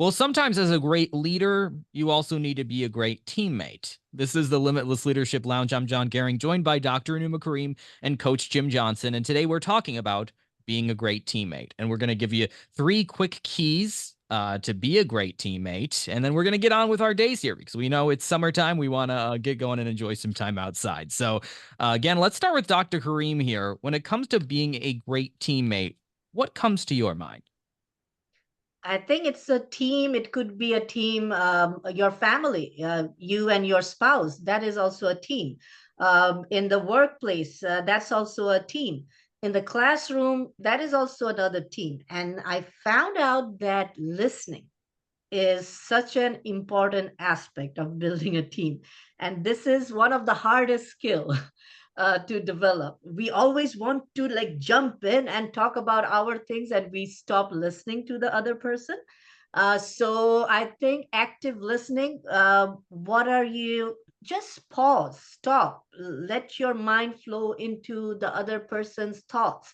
Well, sometimes as a great leader, you also need to be a great teammate. This is the Limitless Leadership Lounge. I'm John Gehring, joined by Dr. Anuma Kareem and Coach Jim Johnson. And today we're talking about being a great teammate. And we're going to give you 3 quick keys to be a great teammate. And then we're going to get on with our days here because we know it's summertime. We want to get going and enjoy some time outside. So, again, let's start with Dr. Kareem here. When it comes to being a great teammate, what comes to your mind? I think it's a team. It could be a team, your family, you and your spouse. That is also a team. In the workplace, that's also a team. In the classroom, that is also another team. And I found out that listening is such an important aspect of building a team. And this is one of the hardest skill to develop. We always want to like jump in and talk about our things and we stop listening to the other person. So I think active listening, what are you, just pause, stop, let your mind flow into the other person's thoughts.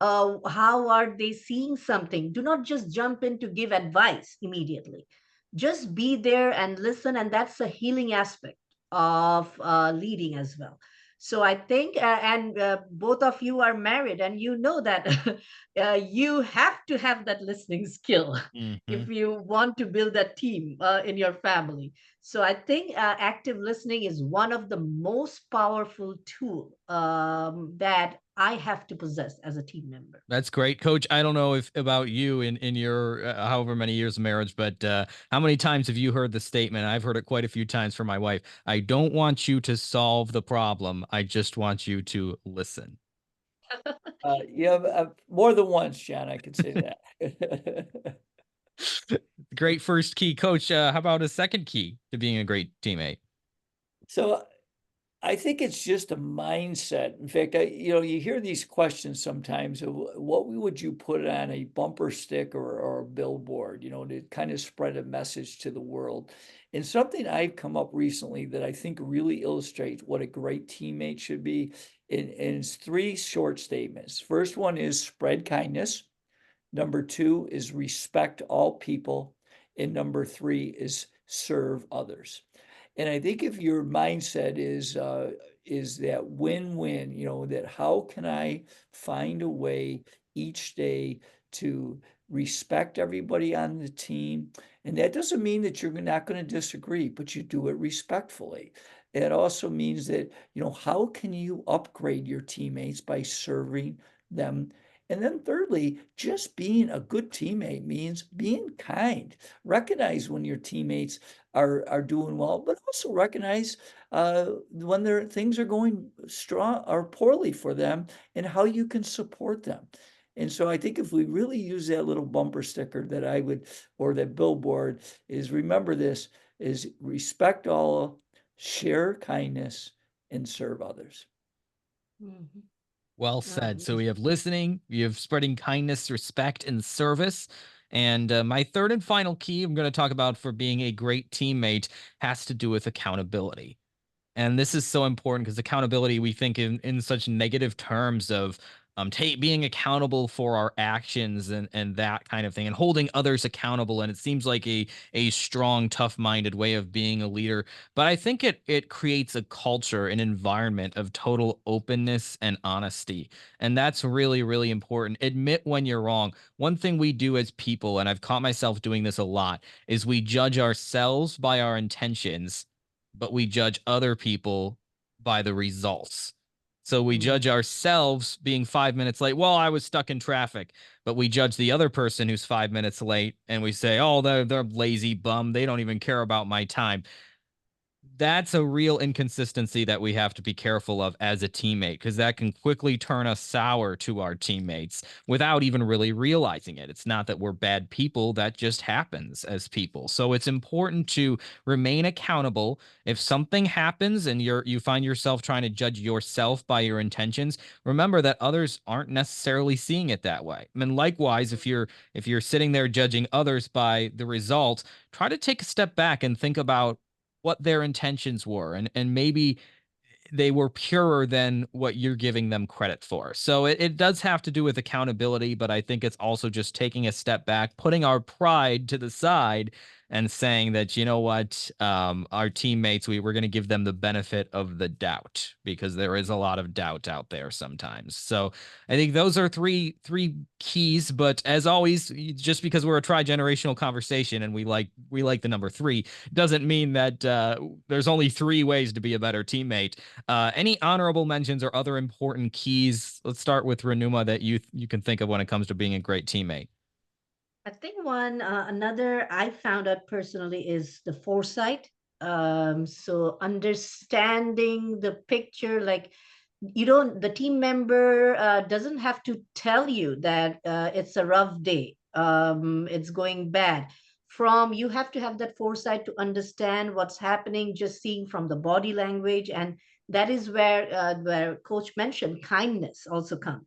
How are they seeing something? Do not just jump in to give advice immediately. Just be there and listen, and that's a healing aspect of leading as well. So I think, and both of you are married, and you know that you have to have that listening skill if Mhm. you want to build a team in your family. So I think active listening is one of the most powerful tool that I have to possess as a team member. That's great, Coach. I don't know if about you in your however many years of marriage, but how many times have you heard the statement? I've heard it quite a few times from my wife. I don't want you to solve the problem. I just want you to listen. Yeah, more than once, John, I could say that. Great first key, Coach. How about a second key to being a great teammate? So I think it's just a mindset. In fact, you hear these questions sometimes of what would you put on a bumper stick or a billboard, to kind of spread a message to the world. And something I've come up recently that I think really illustrates what a great teammate should be, and it's 3 short statements. First one is spread kindness. Number 2 is respect all people. And number 3 is serve others. And I think if your mindset is that win-win, that how can I find a way each day to respect everybody on the team? And that doesn't mean that you're not going to disagree, but you do it respectfully. It also means that, how can you upgrade your teammates by serving them? And then thirdly, just being a good teammate means being kind. Recognize when your teammates are doing well, but also recognize when their things are going strong or poorly for them and how you can support them. And so I think if we really use that little bumper sticker that I would, or that billboard, is remember this, is respect all, share kindness, and serve others. Mhm. Well said. So we Amazing. have listening, we have spreading kindness, respect, and service. And my third and final key I'm going to talk about for being a great teammate has to do with accountability. And this is so important because accountability, we think in such negative terms of being accountable for our actions and that kind of thing, and holding others accountable. And it seems like a strong, tough-minded way of being a leader. But I think it creates a culture, an environment of total openness and honesty. And that's really, really important. Admit when you're wrong. One thing we do as people, and I've caught myself doing this a lot, is we judge ourselves by our intentions, but we judge other people by the results. So we Mm. judge ourselves being 5 minutes late. Well, I was stuck in traffic, but we judge the other person who's 5 minutes late and we say, oh, they're lazy bum. They don't even care about my time. That's a real inconsistency that we have to be careful of as a teammate, because that can quickly turn us sour to our teammates without even really realizing it. It's not that we're bad people, that just happens as people. So it's important to remain accountable. If something happens and you find yourself trying to judge yourself by your intentions, remember that others aren't necessarily seeing it that way. I mean, likewise, if you're sitting there judging others by the results, try to take a step back and think about what their intentions were, and maybe they were purer than what you're giving them credit for. So it does have to do with accountability, but I think it's also just taking a step back, putting our pride to the side and saying that, you know what, our teammates, we're going to give them the benefit of the doubt, because there is a lot of doubt out there sometimes. So I think those are three keys. But as always, just because we're a tri-generational conversation and we like the number three, doesn't mean that there's only three ways to be a better teammate. Any honorable mentions or other important keys? Let's start with Renuma, that you can think of when it comes to being a great teammate. I think another I found out personally is the foresight. So understanding the picture, like the team member doesn't have to tell you that it's a rough day, it's going bad. You have to have that foresight to understand what's happening, just seeing from the body language. And that is where coach mentioned kindness also comes.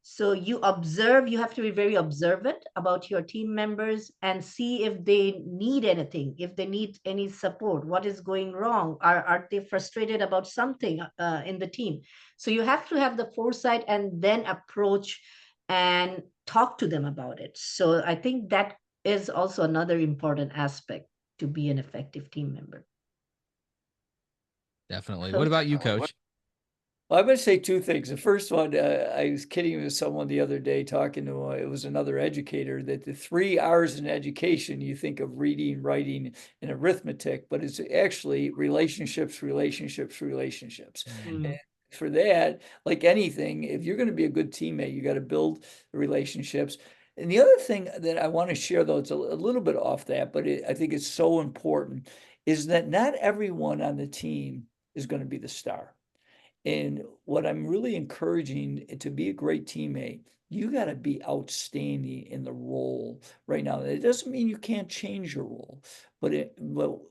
So you have to be very observant about your team members and see if they need anything, if they need any support, what is going wrong, are they frustrated about something in the team. So you have to have the foresight and then approach and talk to them about it. So I think that is also another important aspect to be an effective team member. Definitely. What about you, Coach? Well, I'm going to say two things. The first one, I was kidding with someone the other day, talking to it was another educator, that the 3 R's in education, you think of reading, writing, and arithmetic, but it's actually relationships, relationships, relationships. Mm. And for that, like anything, if you're going to be a good teammate, you got to build relationships. And the other thing that I want to share, though, it's a little bit off that, but I think it's so important, is that not everyone on the team is going to be the star. And what I'm really encouraging to be a great teammate, you got to be outstanding in the role right now. It doesn't mean you can't change your role, but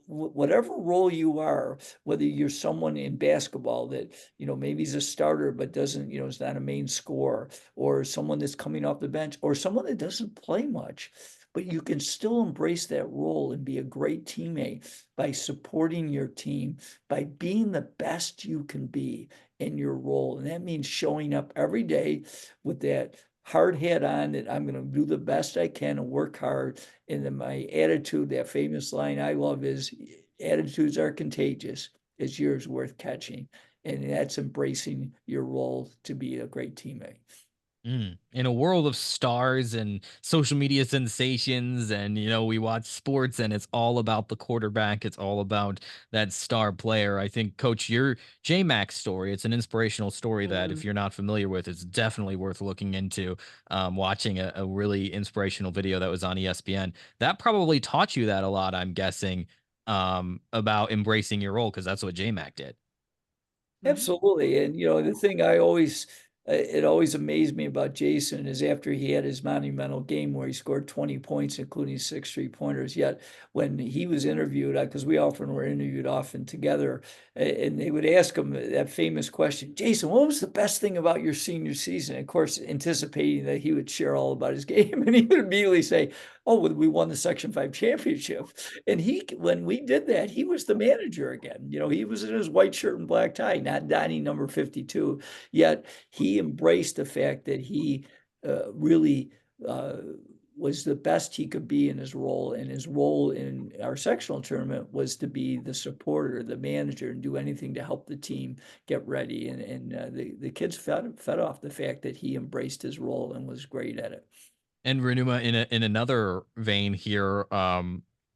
whatever role you are, whether you're someone in basketball that, maybe he's a starter, but doesn't, is not a main scorer, or someone that's coming off the bench, or someone that doesn't play much, but you can still embrace that role and be a great teammate by supporting your team, by being the best you can be in your role. And that means showing up every day with that hard hat on, that I'm going to do the best I can and work hard. And then my attitude, that famous line I love is, attitudes are contagious. It's yours worth catching. And that's embracing your role to be a great teammate. In a world of stars and social media sensations, and we watch sports and it's all about the quarterback, it's all about that star player. I think, Coach, your J-Max story, it's an inspirational story that, if you're not familiar with, it's definitely worth looking into. Watching a really inspirational video that was on ESPN, that probably taught you that a lot, I'm guessing, about embracing your role, because that's what J-Mac did. Absolutely. And, the thing it always amazed me about Jason is, after he had his monumental game where he scored 20 points, including 6 3-pointers, yet when he was interviewed, because we often were interviewed often together, and they would ask him that famous question, Jason, what was the best thing about your senior season? Of course, anticipating that he would share all about his game, and he would immediately say, oh, we won the Section 5 championship. And when we did that, he was the manager again. He was in his white shirt and black tie, not donning number 52. Yet he embraced the fact that he really was the best he could be in his role. And his role in our sectional tournament was to be the supporter, the manager, and do anything to help the team get ready. And the kids fed off the fact that he embraced his role and was great at it. And Renuma, in another vein here,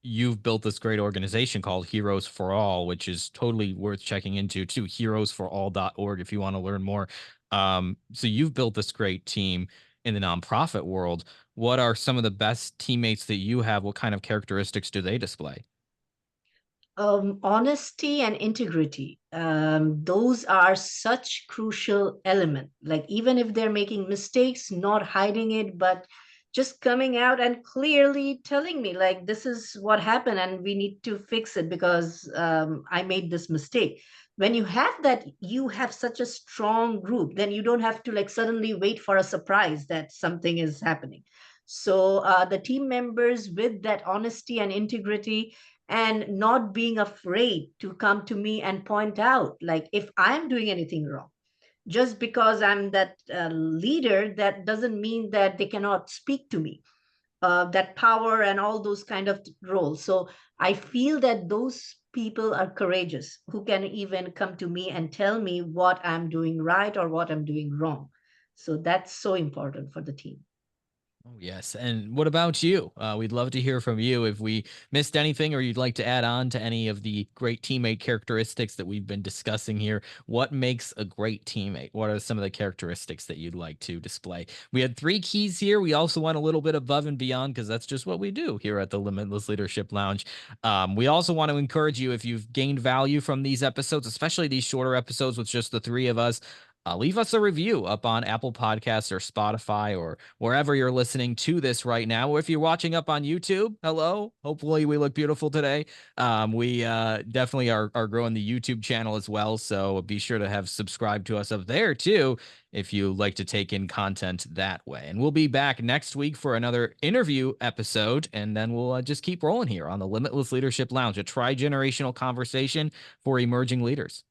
you've built this great organization called Heroes for All, which is totally worth checking into too. Heroesforall.org if you want to learn more. So you've built this great team in the nonprofit world. What are some of the best teammates that you have? What kind of characteristics do they display? Honesty and integrity. Those are such crucial element. Like, even if they're making mistakes, not hiding it, but just coming out and clearly telling me, like, this is what happened and we need to fix it because I made this mistake. When you have that, you have such a strong group, then you don't have to like suddenly wait for a surprise that something is happening. So the team members with that honesty and integrity and not being afraid to come to me and point out, like if I'm doing anything wrong, just because I'm that leader, that doesn't mean that they cannot speak to me, that power and all those kind of roles. So I feel that those people are courageous who can even come to me and tell me what I'm doing right or what I'm doing wrong. So that's so important for the team. Oh, yes. And what about you? We'd love to hear from you if we missed anything or you'd like to add on to any of the great teammate characteristics that we've been discussing here. What makes a great teammate? What are some of the characteristics that you'd like to display? We had 3 keys here. We also went a little bit above and beyond because that's just what we do here at the Limitless Leadership Lounge. We also want to encourage you, if you've gained value from these episodes, especially these shorter episodes with just the 3 of us, leave us a review up on Apple Podcasts or Spotify or wherever you're listening to this right now. Or if you're watching up on YouTube, hello. Hopefully we look beautiful today. We definitely are growing the YouTube channel as well. So be sure to have subscribed to us up there too, if you like to take in content that way. And we'll be back next week for another interview episode. And then we'll just keep rolling here on the Limitless Leadership Lounge, a tri-generational conversation for emerging leaders.